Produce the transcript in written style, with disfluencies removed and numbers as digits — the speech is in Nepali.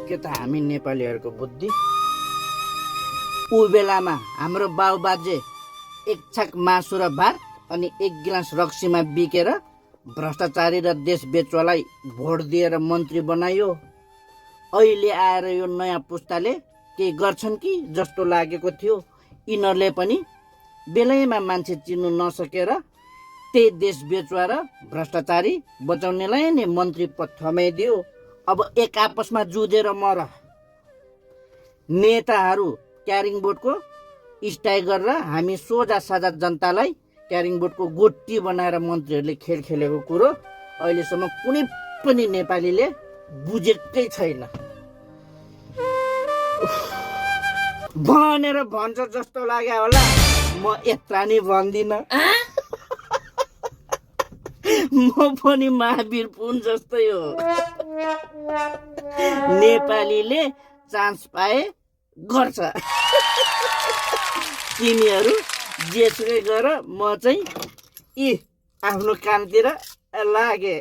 के त हामी नेपालीहरूको बुद्धि। ऊ बेलामा हाम्रो बाउबाजे एक छाक मासु र भात अनि एक गिलास रक्सीमा बिकेर भ्रष्टाचारी र देश बेचुवालाई भोट दिएर मन्त्री बनायो। अहिले आएर यो नयाँ पुस्ताले केही गर्छन् कि जस्तो लागेको थियो। यिनीहरूले पनि बेलैमा मान्छे चिन्नु नसकेर त्यही देश बेचुवा र भ्रष्टाचारी बचाउनेलाई नै मन्त्री पद थमाइदियो। अब एक आपसमा जुझेर मर। नेताहरू क्यारिङ बोर्डको स्टाइल गरेर हामी सोझा साझा जनतालाई क्यारिङ बोर्डको गोटी बनाएर मन्त्रीहरूले खेल खेलेको कुरो अहिलेसम्म कुनै पनि नेपालीले बुझेकै छैन भनेर भन्छ जस्तो लाग्यो होला। म यत्रा नि भन्दिन। म पनि महावीर पुन जस्तै हो। नेपालीले चान्स पाए गर्छ। तिमीहरू जेसुकै गर, म चाहिँ आफ्नो कामतिर लागे।